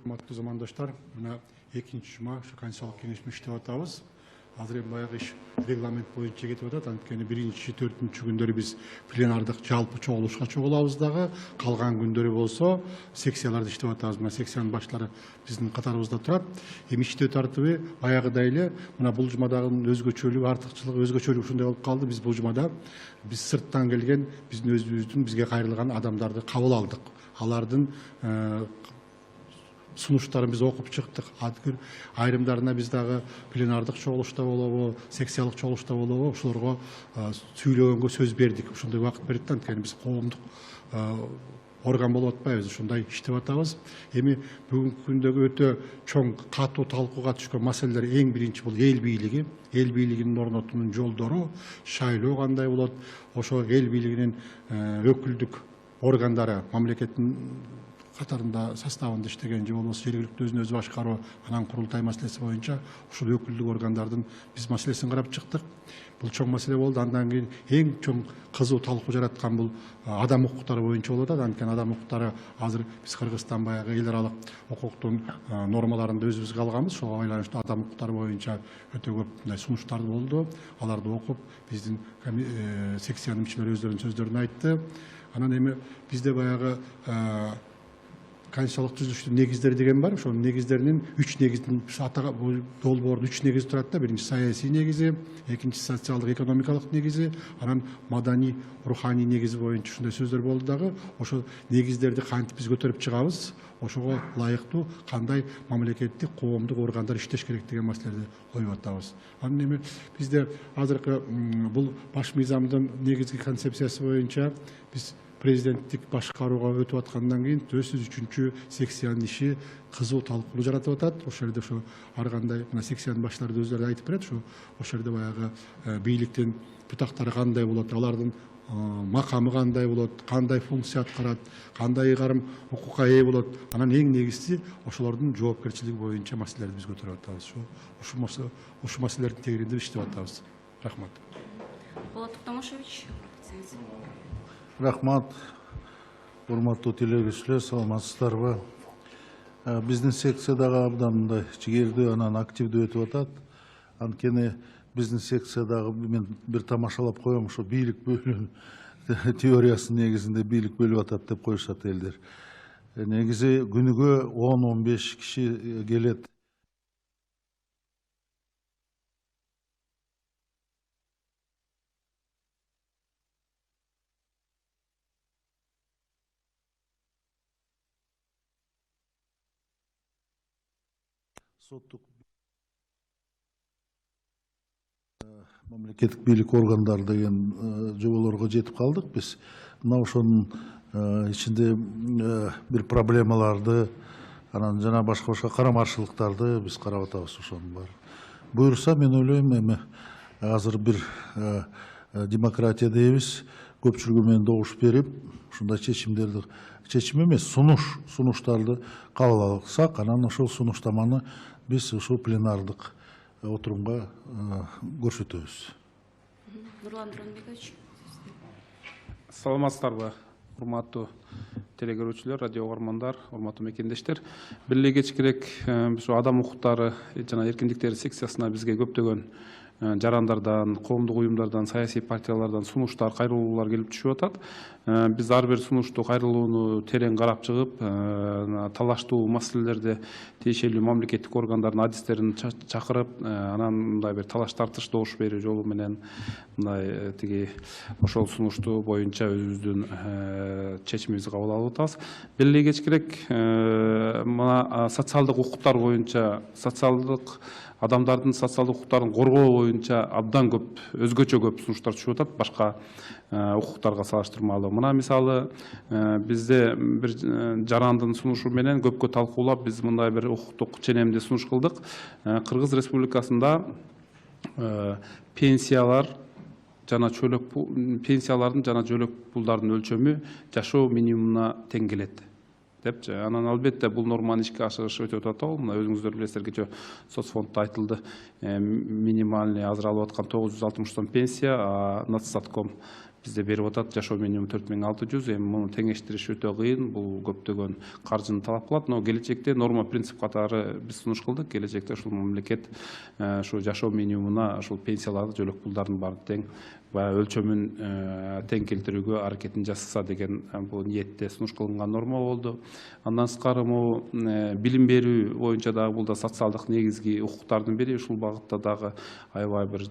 Урматтуу замандаштар, мына экинчи жума Конституциялык кеңеште иштеп атабыз. Азыр эми баягы иш регламент боюнча кетип атат. Анткени 1-4 күндөрү биз пленардык жалпы чогулушка чогулабыз дагы, калган күндөрү болсо секцияларда иштеп атабыз. Мына секциянын баштары биздин катарыбызда турат. Эми иштөө тартыбы баягыдай эле мына бул жумадагы өзгөчөлүгү, артыкчылыгы, өзгөчөлүгү ушундай болуп калды. Биз бул жумада биз сырттан келген биздин өзүбүздүн бизге кайрылган адамдарды кабыл алдык. Алардын сунуштарын биз окуп чыктык. Айрымдарына биз дагы пленардык чогулушта болобу, секциялык чогулушта болобу, ошолорго сүйлөгөнгө сөз бердик. Ошондой убакыт бердик, анткени биз коомдук орган болуп атпайбыз, ушундай иштеп атабыз. Эми бүгүнкү күндөгү өтө чоң катуу талкууга түшкөн маселелер эң биринчи бул эл бийлиги. Эл бийлигинин орнотуунун жолдору, шайлоо кандай болот, ошо эл бийлигинин өкүлдүк органдары, мамлекеттин катарында составында иштеген же болбосо жергиликтүү өзүн өзү башкаруу, анан курултай маселеси боюнча ушул өкүлдүк органдардын биз маселесин карап чыктык. Бул чоң маселе болду. Андан кийин эң чоң кызуу талкуу жараткан бул адам укуктары боюнча болуп атат. Анткени адам укуктары азыр биз Кыргызстан баягы эл аралык укуктун нормаларында өзүбүзгө алганбыз. Ошого байланыштуу адам укуктары боюнча өтө көп мындай сунуштар болду. Аларды окуп, биздин секциянын мүчөлөрү өздөрүнүн сөздөрүн айтты. Анан эми бизде баягы конституциялык түзүлүштүн негиздери деген бар. Ошонун негиздеринин 3 негиздин долбоордун 3 негизи турат да. Биринчи саясий негизи, экинчи социалдык экономикалык негизи, анан маданий, руханий негизи боюнча ушундай сөздөр болду дагы. Ошол негиздерди кантип биз көтөрүп чыгабыз, ошого ылайыктуу кандай мамлекеттик, коомдук органдар иштеш керек деген маселелерди коюп атабыз. Анан эми бизде азыркы бул баш мыйзамдын негизги концепциясы боюнча биз президенттик башкарууга өтүп аткандан кийин 403 секциянын иши кызуу талкуу жаратып атат. Ошол жерде ошо ар кандай мына секциянын баштары өздөрү айтып берет. Ошол жерде баягы бийликтин бутактары кандай болот, алардын макамы кандай болот, кандай функция аткарат, кандай ыйгарым укукка ээ болот. Анан эң негизгиси ошолордун жоопкерчилиги боюнча маселелерди биз көтөрүп атабыз. Ушул маселелердин тегерегинде иштеп атабыз. Рахмат. Болот Томошевич. Рахмат, урматтуу телегөрүүчүлөр, саламатсыздарбы? Биздин секциядагы абдан мындай жигердүү, анан активдүү өтүп атат. Анткени биздин секциядагы мен бир тамашалап коем, ошо бийлик бөлүү теориясынын негизинде бийлик бөлүп атат деп коюшат элдер. Негизи күнүгө 10-15 киши келет. Соттук мамлекеттик бийлик органдары деген жоболорго жетип калдык биз. Мына ошонун ичинде бир проблемаларды, анан жана башка карамарчылыктарды биз карап атабыз. Ошонун баары буюрса, мен ойлойм эми азыр бир демократия дейбиз, көпчүлүгү менен добуш берип, ушундай чечимдерди, чечим эмес, сунуштарды кабыл алсак, анан ошол сунуштаманы биз ушул пленардык отурумга көрсөтөбүз. Нурлан Дронбекович. Саламатсыздарбы, урматтуу телегөрүүчүлөр, радио угармандар, урматтуу мекендештер. Бир эле кечкирээк ушу адам укуктары жана эркиндиктери секциясына бизге көптөгөн жарандардан, коомдук уюмдардан, саясий партиялардан сунуштар, кайрылуулар келип түшүп атат. Биз ар бир сунушту, кайрылууну терең карап чыгып, талаштуу маселелерди тиешелүү мамлекеттик органдардын адистерин чакырып, анан мындай бир талаш тартыш добуш берүү жолу менен мындай тиги ошол сунушту боюнча өзүбүздүн чечимибизди кабыл алып атабыз. Бир эле кечкирээк мына социалдык укуктар боюнча, адамдардын социалдык укуктарын коргоо боюнча абдан көп, өзгөчө көп сунуштар түшүп атат башка укуктарга салыштырмалуу. Мына мисалы бизде бир жарандын сунушу менен көпкө талкуулап биз мындай бир укуктук ченемди сунуш кылдык. Кыргыз Республикасында пенсиялардын жана чөлөк пулдардын өлчөмү жашоо минимумуна тең келет депчи. Анан албетте бул норманы ишке ашырыш өтө татаал. Мына өзүңүздөр билесиздер, кечээ соцфонддо айтылды. Минимальный азыр алып аткан 960 сом пенсия, Нацстатком бизде берип атат жашоо минимуму 4600, эми муну теңештириш өтө кыйын, бул көптөгөн каржыны талап кылат, но келечекте норма принцип катары биз сунуш кылдык. Келечекте ушул мамлекет ушу жашоо минимумуна ушул пенсияларды, жөлөк пулдардын баарын тең баягы өлчөмүн тең келтирүүгө аракетин жасаса деген бул ниетте сунуш кылынган норма болду. Андан сырткары могу билим берүү боюнча дагы бул да социалдык негизги укуктардын бири. Ушул багытта дагы аябай бир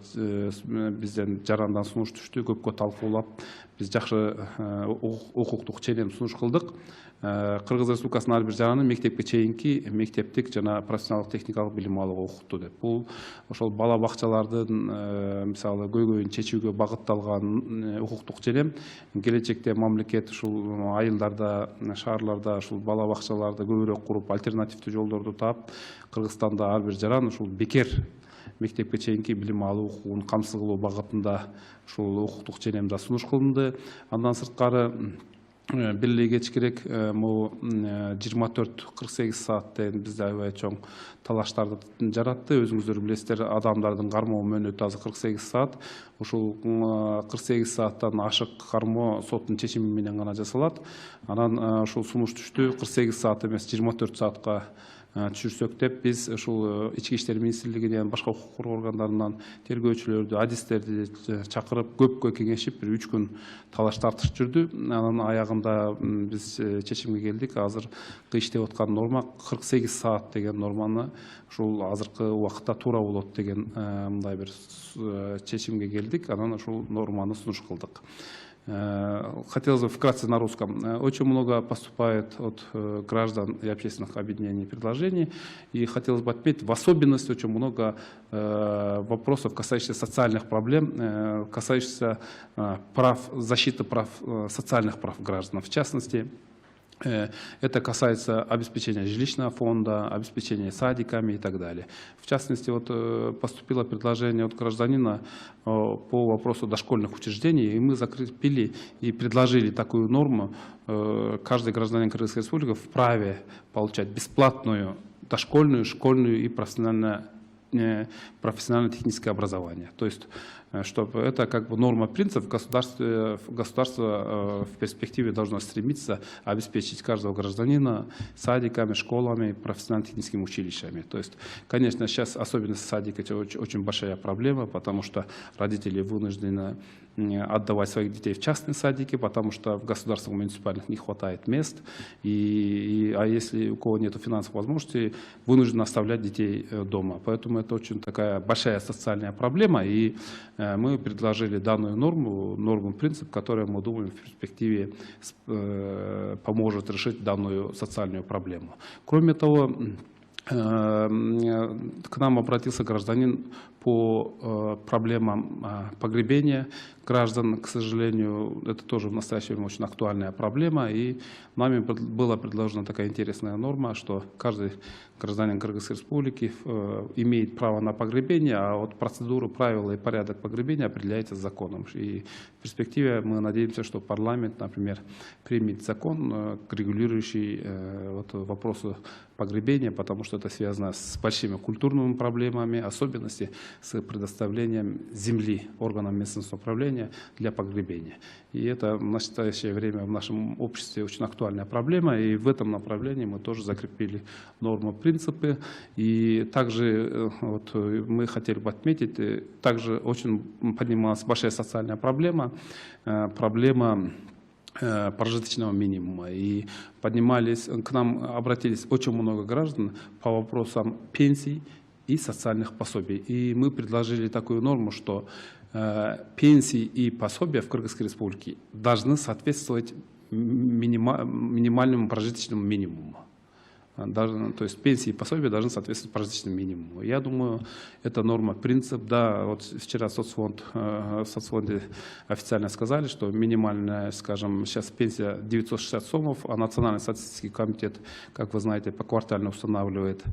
бизден жарандан сунуш түштү, көпкө талкуулап биз жакшы укуктук ченем сунуш кылдык. Кыргыз Республикасынын ар бир жараны мектепке чейинки мектептик жана профессионалдык техникалык билим алууга укуктуу деп. Бул ошол бала бакчалардын мисалы көйгөйүн чечүүгө багытталган укуктук ченем. Келечекте мамлекет ушул айылдарда, шаарларда ушул бала бакчаларды көбүрөөк куруп, альтернативдүү жолдорду таап, Кыргызстанда ар бир жаран ушул бекер мектепке чейинки билим алуу укугун камсыз кылуу багытында ушул укуктук ченемде сунуш кылынды. Андан сырткары бир эле кечкирээк могу 24-48 саат деген бизде аябай чоң талаштарды жаратты. Өзүңүздөр билесиздер, адамдардын кармоо мөөнөтү азыр 48 саат. Ушул 48 сааттан ашык кармоо соттун чечими менен гана жасалат. Анан ушул сунуш түштү, 48 саат эмес 24 саатка түшүрсөк деп биз ушул ички иштер министрлигинен, башка укук коргоо органдарынан тергөөчүлөрдү, адистерди чакырып көпкө кеңешип бир 3 күн талаш тартыш жүрдү. Анын аягында биз чечимге келдик. Азыркы иштеп аткан норма 48 саат деген норманы ушул азыркы убакытта туура болот деген мындай бир чечимге келдик. Анан ушул норманы сунуш кылдык. Хотелось бы вкратце на русском. Очень много поступает от граждан и общественных объединений предложений. И хотелось бы отметить, в особенности очень много вопросов, касающихся социальных проблем, касающихся защиты прав, социальных прав граждан. В частности, это касается обеспечения жилищного фонда, обеспечения садиками и так далее. В частности, вот поступило предложение от гражданина по вопросу дошкольных учреждений, и мы закрепили и предложили такую норму. Каждый гражданин Кыргызской Республики вправе получать бесплатную дошкольную, школьную и профессионально-техническое образование. То есть, чтобы это как бы норма принцип, государство в перспективе должно стремиться обеспечить каждого гражданина садиками, школами, профессионально-техническими училищами. То есть, конечно, сейчас особенно садик это очень большая проблема, потому что родители вынуждены отдавать своих детей в частные садики, потому что в государственных муниципальных не хватает мест. А если у кого нет финансовых возможностей, вынуждены оставлять детей дома. Поэтому это очень такая большая социальная проблема. И мы предложили данную норму принцип, которая, мы думаем, в перспективе поможет решить данную социальную проблему. Кроме того, к нам обратился гражданин по проблемам погребения граждан. К сожалению, это тоже в настоящее время очень актуальная проблема. И нами была предложена такая интересная норма, что каждый гражданин Кыргызской Республики имеет право на погребение, а вот процедуру, правила и порядок погребения определяется законом. И в перспективе мы надеемся, что парламент, например, примет закон, регулирующий вопросы погребения, потому что это связано с большими культурными проблемами, особенности с предоставлением земли органам местного самоуправления для погребения. И это в настоящее время в нашем обществе очень актуальная проблема, и в этом направлении мы тоже закрепили нормы, принципы. И также мы хотели бы отметить, также очень поднималась большая социальная проблема, прожиточного минимума. И к нам обратились очень много граждан по вопросам пенсий и социальных пособий. И мы предложили такую норму, что пенсии и пособия в Кыргызской Республике должны соответствовать минимальному прожиточному минимуму. То есть пенсии и пособия должны соответствовать прожиточному минимуму. Я думаю, это норма, принцип. Да, вот вчера в соцфонде официально сказали, что минимальная, скажем, сейчас пенсия 960 сомов, а Национальный статистический комитет, как вы знаете, поквартально устанавливает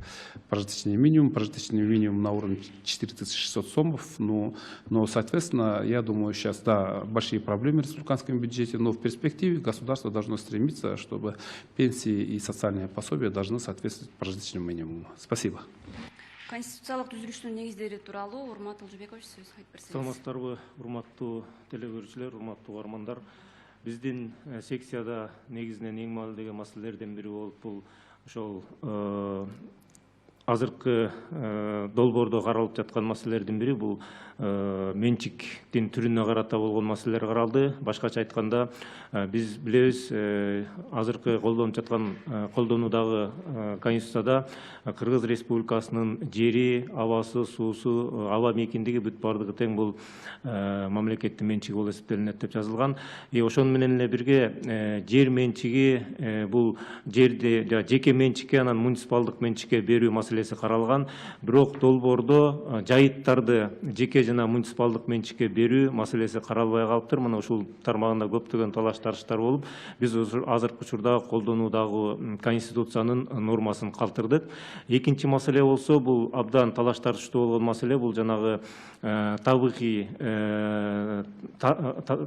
прожиточный минимум на уровне 4600 сомов. Но, соответственно, я думаю, сейчас, да, большие проблемы в республиканском бюджете, но в перспективе государство должно стремиться, чтобы пенсии и социальные пособия должны соответствовать прожиточному минимуму. Спасибо. Конституциялык түзүлүштүн негиздери тууралуу Урмат Ылжыбекович сөз айтып берсеңиз. Саламатсыздарбы, урматтуу телекөрүүчүлөр, урматтуу угармандар. Биздин секцияда негизинен эң маанилүү маселелерден бири болуп, бул ошол азыркы долбоордо каралып жаткан маселелердин бири бул менчиктин түрүнө карата болгон маселелер каралды. Башкача айтканда, биз билебиз, азыркы колдонуудагы Конституцияда Кыргыз Республикасынын жери, абасы, суусу, аба мейкиндиги бүт бардыгы тең бул мамлекеттин менчиги болуп эсептелинет деп жазылган. Ошону менен эле бирге жер менчиги, бул жерди жеке менчикке, анан муниципалдык менчикке берүү маселеси каралган. Бирок долбоордо жайыттарды жеке жана муниципалдык менчикке берүү маселеси каралбай калыптыр. Мына ушул тармагында көптөгөн талаш-тарыштар болуп, биз азыркы учурда колдонуудагы Конституциянын нормасын калтырдык. Экинчи маселе болсо, бул абдан талаш-тарыштуу болгон маселе, бул жанагы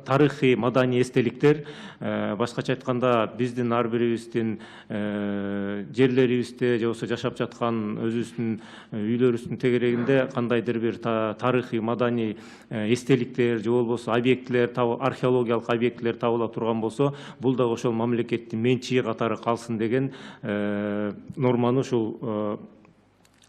тарыхый маданий эстеликтер. Башкача айтканда, биздин ар бирибиздин жерлерибизде же болбосо жашап жаткан өзүбүздүн үйлөрүбүздүн тегерегинде кандайдыр бир тарыхый маданий эстеликтер же болбосо объектилер, археологиялык объектилер табыла турган болсо, бул да ошол мамлекеттин менчиги катары калсын деген норманы ушул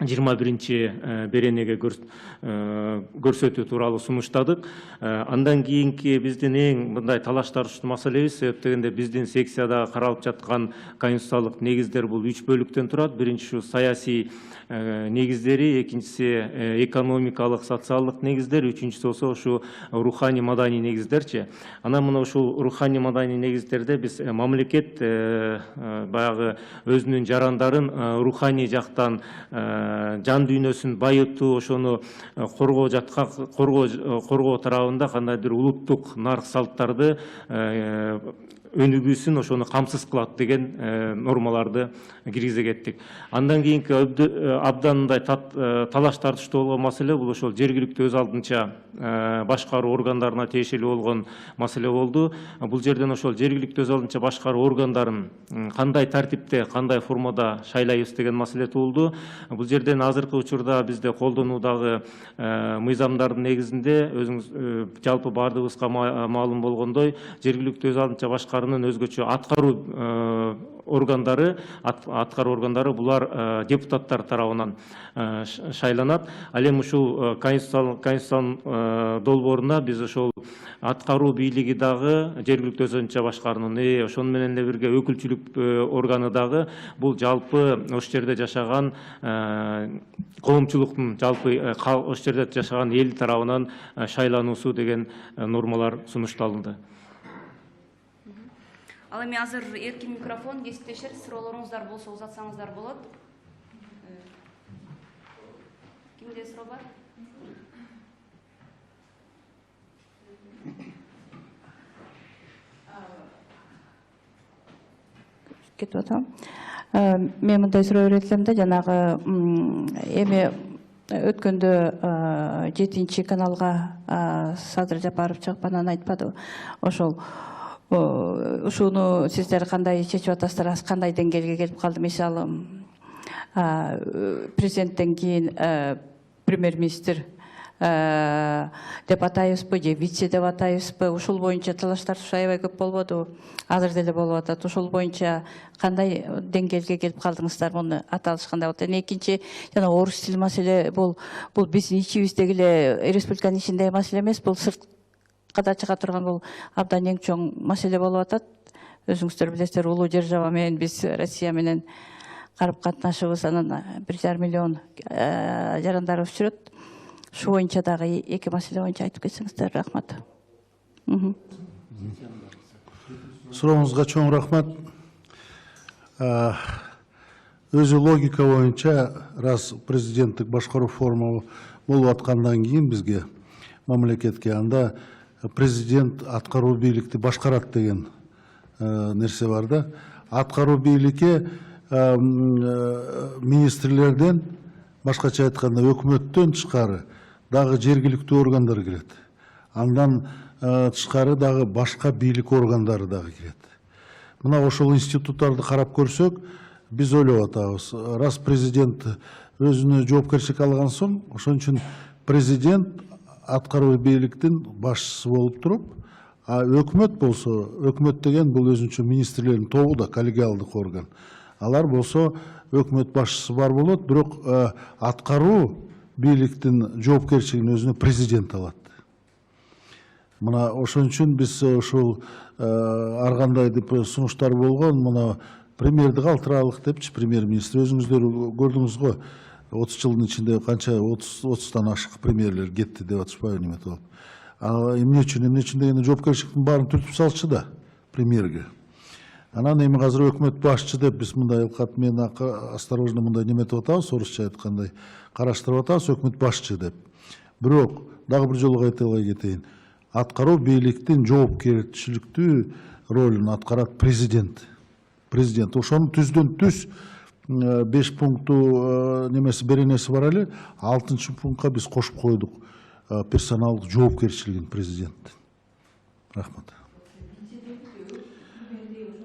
21-чи беренеге көрсөтүү тууралуу сунуштадык. Андан кийинки биздин эң мындай талаш-тарыштуу маселебиз, себеп дегенде биздин секцияда каралып жаткан конституциялык негиздер бул 3 бөлүктөн турат. Биринчи ушу саясий негиздери, экинчиси экономикалык, социалдык негиздер, үчүнчүсү болсо ушу руханий маданий негиздерчи. Анан мына ушул руханий маданий негиздерде биз мамлекет баягы өзүнүн жарандарын руханий жактан жан дүйнөсүн байытуу, ошону коргоо тарабында кандайдыр улуттук нарк салттарды өнүгүүсүн ошону камсыз кылат деген нормаларды киргизе кеттик. Андан кийинки абдан мындай талаш тартыштуу болгон маселе бул ошол жергиликтүү өз алдынча башкаруу органдарына тиешелүү болгон маселе болду. Бул жерден ошол жергиликтүү өз алдынча башкаруу органдарын кандай тартипте, кандай формада шайлайбыз деген маселе туулду. Бул жерден азыркы учурда бизде колдонуудагы мыйзамдардын негизинде өзүңүз жалпы бардыгыбызга маалым болгондой, жергиликтүү өз алдынча башкаруунун өзгөчө аткаруу органдары булар депутаттар тарабынан шайланат. Ал эми ушул Конституциянын долбоорунда биз ошол аткаруу бийлиги дагы жергиликтүү өз алдынча башкаруунун, ошону менен эле бирге өкүлчүлүк органы дагы бул жалпы ош жерде жашаган коомчулуктун, жалпы ош жерде жашаган эл тарабынан шайлануусу деген нормалар сунушталынды. Ал эми азыр эркин микрофон, кесиптештер, суроолоруңуздар болсо узатсаңыздар болот. Кимде суроо бар? Кетип атам. Мен мындай суроо берет да, жанагы эми өткөндө 7-чи каналга Садыр Жапаров чыгып анан айтпады. Ошол ушуну сиздер кандай чечип атасыздар, кандай деңгээлге келип калды? Мисалы, президенттен кийин премьер-министр деп атайбызбы же вице деп атайбызбы? Ушул боюнча талаштар аябай көп болбоду? Азыр деле болуп атат. Ушул боюнча кандай деңгээлге келип калдыңыздар? Муну аталыш кандай болот? Экинчи, жана орус тили маселе бул биздин ичибиздеги эле республиканын ичиндеги маселе эмес, бул сырткада чыга турган бул абдан эң чоң маселе болуп атат. Өзүңүздөр билесиздер, улуу держава менен биз Россия менен карып катнашыбыз, анан 1,5 миллион жарандарыбыз жүрөт. Шу боюнча дагы эки маселе боюнча айтып кетсеңиздер, рахмат. Сурооңузга чоң рахмат. Өзү логика боюнча, раз президенттик башкаруу форма болуп аткандан кийин бизге мамлекетке анда президент аткаруу бийликти башкарат деген нерсе бар да. Аткаруу бийликке министрлерден, башкача айтканда өкмөттөн тышкары дагы жергиликтүү органдар кирет. Андан тышкары дагы башка бийлик органдары дагы кирет. Мына ошол институттарды карап көрсөк, Биз ойлоп атабыз. Раз президент өзүнө жоопкерчилик алган соң, ошон үчүн президент аткаруу бийликтин башчысы болуп туруп, а өкмөт болсо, өкмөт деген бул өзүнчө министрлердин тобу да, коллегиалдык орган. Алар болсо өкмөт башчысы бар болот, бирок аткаруу бийликтин жоопкерчилигин өзүнө президент алат. Мына ошон үчүн биз ушул ар кандай деп сунуштар болгон, мына премьерди калтыралык депчи, премьер-министр өзүңүздөр көрдүңүз го, 30 жылдын ичинде канча 30тан ашык премьерлер кетти деп атышпайбы неметип алып. Эмне үчүн дегенде жоопкерчиликтин баарын түртүп салчу да премьерге. Анан эми азыр өкмөт башчы деп биз мындай кат мен осторожно мындай неметип атабыз, орусча айткандай караштырып атабыз, өкмөт башчы деп. Бирок дагы бир жолу кайталай кетейин. Аткаруу бийликтин жоопкерчиликтүү ролун аткарат президент. Президент ошону түздөн түз 5 пункту немеси беренеси бар эле, 6 пунктка биз кошуп койдук персоналдык жоопкерчилигин президенттин. Рахмат.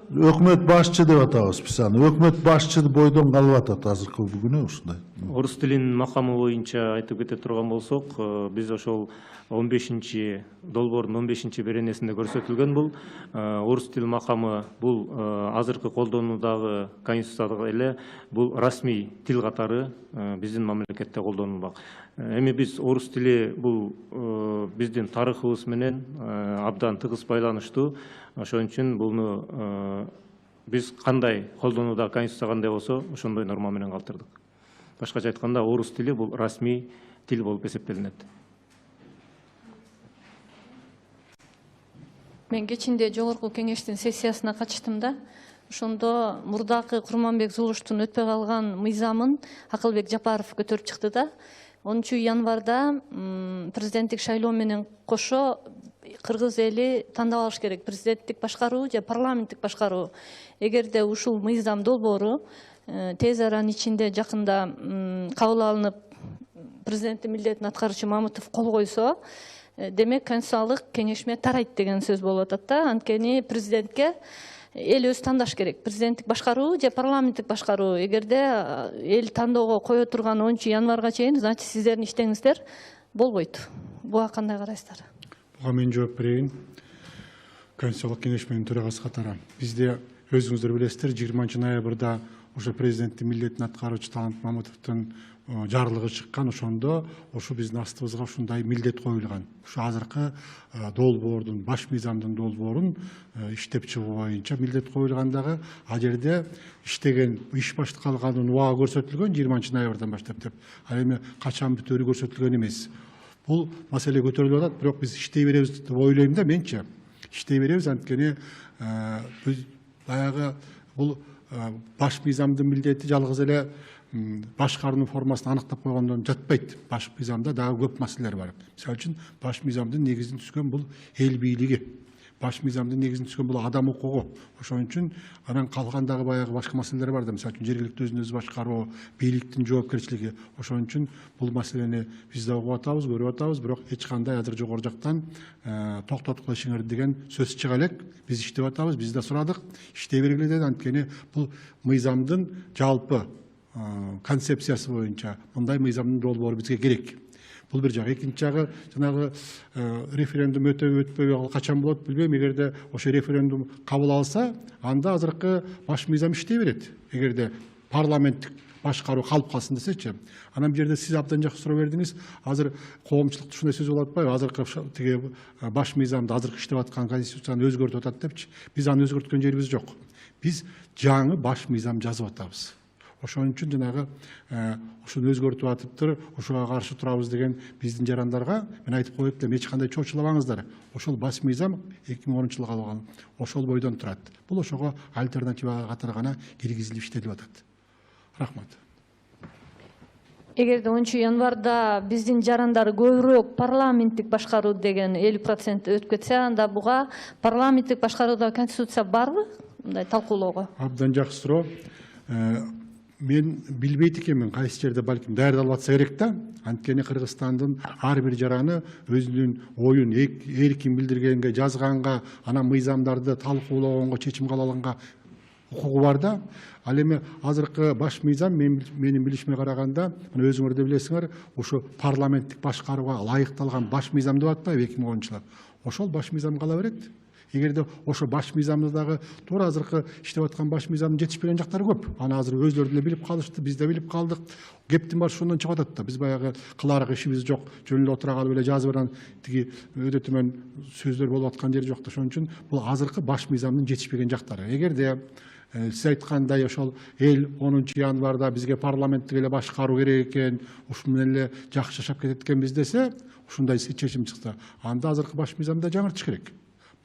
Өкмөт башчы деп атабыз биз аны. Өкмөт башчы бойдон калып атат азыркы күнү ушундай. Орус тилинин макамы боюнча айтып кете турган болсок, биз ошол 15 долбоордун 15 беренесинде көрсөтүлгөн бул орус тил макамы бул азыркы колдонуудагы конституцияда эле бул расмий тил катары биздин мамлекетте колдонулмак. Эми биз орус тили бул биздин тарыхыбыз менен абдан тыгыз байланыштуу. Ошон үчүн буну биз кандай колдонууда конституция кандай болсо, ошондой норма менен калтырдык. Башкача айтканда, орус тили бул расмий тил болуп эсептелинет. Мен кечинде жогорку кеңештин сессиясына катыштым да. Ошондо мурдакы Курманбек Зулуштун өтпөй калган мыйзамын Акылбек Жапаров көтөрүп чыкты да. 10 январда президенттик шайлоо менен кошо кыргыз эли тандап алыш керек: президенттик башкаруу же парламенттик башкаруу. Эгерде ушул мыйзам долбоору тез аранын ичинде жакында кабыл алынып, президенттин милдетин аткаруучу Мамытов кол койсо, демек конституциялык кеңешме тарайт деген сөз болуп атат да. Анткени президентке эл өзү тандаш керек: президенттик башкаруу же парламенттик башкаруу. Эгерде эл тандоого кое турган 10 январга чейин, значит сиздердин иштеңиздер болбойт. Буга кандай карайсыздар? Буга мен жооп берейин. Конституциялык кеңешменин төрагасы катары бизде өзүңүздөр билесиздер, 20 ноябрда ошо президенттин милдетин аткаруучу Талант Мамытовдун жарлыгы чыккан. Ошондо ошо биздин астыбызга ушундай милдет коюлган. Ушу азыркы долбоордун, баш мыйзамдын долбоорун иштеп чыгуу боюнча милдет коюлгандагы, ал жерде иштеген иш башталганын убагы көрсөтүлгөн 20 ноябрдан баштап деп. Ал эми качан бүтөөрү көрсөтүлгөн эмес. Бул маселе көтөрүлүп атат, бирок биз иштей беребиз деп ойлойм да менчи. Иштей беребиз, анткени баягы бул баш мыйзамдын милдети жалгыз эле башкаруунун формасын аныктап койгондон жатпайт. Баш мыйзамда дагы көп маселелер бар. Мисалы үчүн баш мыйзамдын негизин түзгөн бул эл бийлиги. Баш мыйзамдын негизин түзгөн бул адам укугу. Ошон үчүн анан калгандагы баягы башка маселелер бар да. Мисалы үчүн жергиликтүү өзүн өзү башкаруу, бийликтин жоопкерчилиги. Ошон үчүн бул маселени биз да угуп атабыз, көрүп атабыз, бирок эч кандай азыр жогору жактан токтотуп коюшуңар деген сөз чыга элек. Биз иштеп атабыз, биз да сурадык, иштей бергиле деди. Анткени бул мыйзамдын жалпы концепциясы боюнча мындай мыйзамдын долбоору бизге керек. Бул бир жак. Экинчи жагы, жанагы референдум өтпөй качан болот билбейм. Эгерде ошо референдум кабыл алса, анда азыркы баш мыйзам иштей берет. Эгерде парламенттик башкаруу калып калсын десечи. Анан бул жерде сиз абдан жакшы суроо бердиңиз. Азыр коомчулукта ушундай сөз болуп атпайбы? Азыркы тиги баш мыйзамды, азыркы иштеп аткан конституцияны өзгөртүп атат депчи. Биз аны өзгөрткөн жерибиз жок. Биз жаңы баш мыйзам жазып атабыз. Ошон үчүн жанагы ушуну өзгөртүп атыптыр, ушуга каршы турабыз деген биздин жарандарга мен айтып коюп элем, эч кандай чочулабаңыздар. Ошол баш мыйзам 2010 жылга алган, ошол бойдон турат. Бул ошого альтернатива катары гана киргизилип иштелип атат. Рахмат. Эгерде 10 январда биздин жарандар көбүрөөк парламенттик башкаруу деген 50% өтүп кетсе, анда буга парламенттик башкарууда конституция барбы? Мындай талкуулоого. Абдан жакшы суроо. Мен билбейт экенмин, кайсы жерде балким даярдалып атса керек да. Анткени Кыргызстандын ар бир жараны өзүнүн оюн эркин билдиргенге, жазганга, анан мыйзамдарды талкуулогонго, чечим кабыл алганга укугу бар да. Ал эми азыркы баш мыйзам менин билишиме караганда, мына өзүңөр да билесиңер, ошо парламенттик башкарууга ылайыкталган баш мыйзам деп атпайбы 2010-жылы. Ошол баш мыйзам кала берет. Эгерде ошо баш мыйзамды дагы туура азыркы иштеп аткан баш мыйзамдын жетишпеген жактары көп. Аны азыр өзлөрү деле билип калышты, биз да билип калдык. Кептин башы ошондон чыгып атат да. Биз баягы кыларык ишибиз жок, жөн эле отура калып эле жазып анан тиги өтө төмөн сөздөр болуп аткан жери жок да. Ошон үчүн бул азыркы баш мыйзамдын жетишпеген жактары. Эгерде сиз айткандай ошол эл 10 январда бизге парламенттик эле башкаруу керек экен, ушун менен эле жакшы жашап кетет экенбиз десе, ушундай чечим чыкса, анда азыркы баш мыйзамда жаңыртыш керек.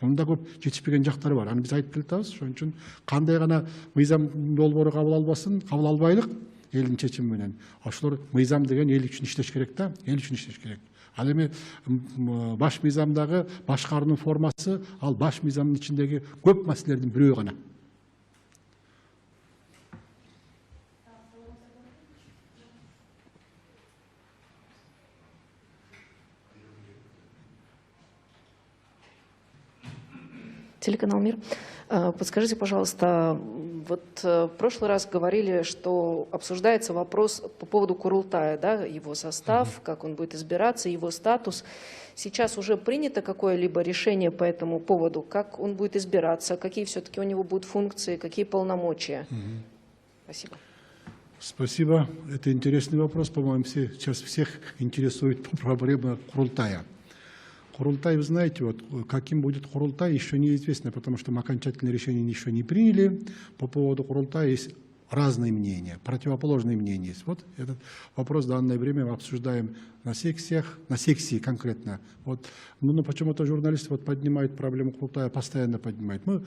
Мында көп жетишпеген жактары бар. Аны биз айтып келатабыз. Ошон үчүн кандай гана мыйзам долбоору кабыл албасын, кабыл албайлык элдин чечими менен. Ошолор мыйзам деген эл үчүн иштеш керек да, эл үчүн иштеш керек. Ал эми баш мыйзамдагы башкаруунун формасы, ал баш мыйзамдын ичиндеги көп маселелердин бирөө гана. Телеканал «Мир». Подскажите, пожалуйста, вот в прошлый раз говорили, что обсуждается вопрос по поводу Курултая, да, его состав, как он будет избираться, его статус. Сейчас уже принято какое-либо решение по этому поводу, как он будет избираться, какие все-таки у него будут функции, какие полномочия? Спасибо. Спасибо. Это интересный вопрос. По-моему, сейчас всех интересует проблема Курултая. Курултай, вы знаете, вот каким будет Курултай, еще неизвестно, потому что мы окончательное решение еще не приняли. По поводу Курултая есть разные мнения, противоположные мнения есть. Вот этот вопрос в данное время мы обсуждаем на секциях, на секции конкретно. Вот, но почему-то журналисты вот поднимают проблему Курултая, постоянно поднимают. Мы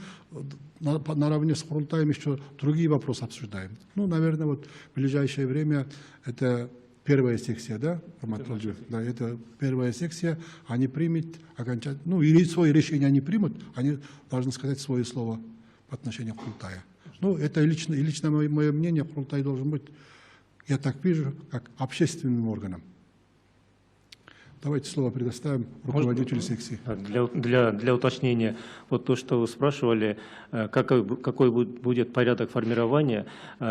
наравне с Курултаем еще другие вопросы обсуждаем. Ну, наверное, вот в ближайшее время это первая секция, да, да, это первая секция, они примут окончательно, ну, или свои решения они примут, они должны сказать свое слово по отношению к Курултаю. Ну, это лично мое мнение, Курултай должен быть, я так вижу, как общественным органом. Давайте слово предоставим руководителю секции. Для уточнения, вот то, что вы спрашивали, какой будет порядок формирования.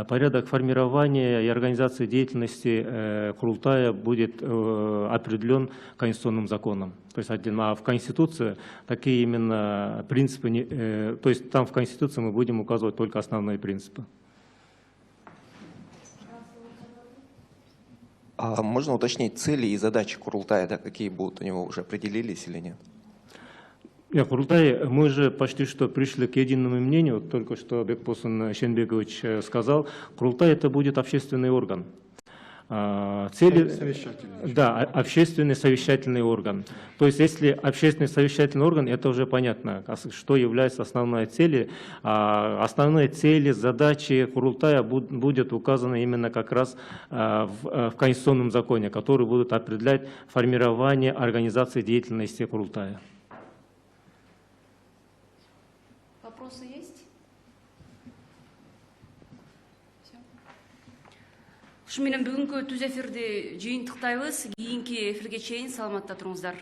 Порядок формирования и организации деятельности Курултая будет определен конституционным законом. То есть в Конституции такие именно принципы, то есть там в Конституции мы будем указывать только основные принципы. А можно уточнить цели и задачи Курултая, да, какие будут у него, уже определились или нет? Курултай, мы же почти что пришли к единому мнению, вот только что Бекболсун Шенбекович сказал, Курултай это будет общественный орган. Да, общественный совещательный орган. То есть, если общественный совещательный орган, это уже понятно, что является основной целью. Основные цели, задачи Курултая будут указаны именно как раз в Конституционном законе, которые будут определять формирование организации деятельности Курултая. Вопросы есть? Ушу менен бүгүнкү түз эфирди жыйынтыктайбыз. Кийинки эфирге чейин саламатта туруңуздар.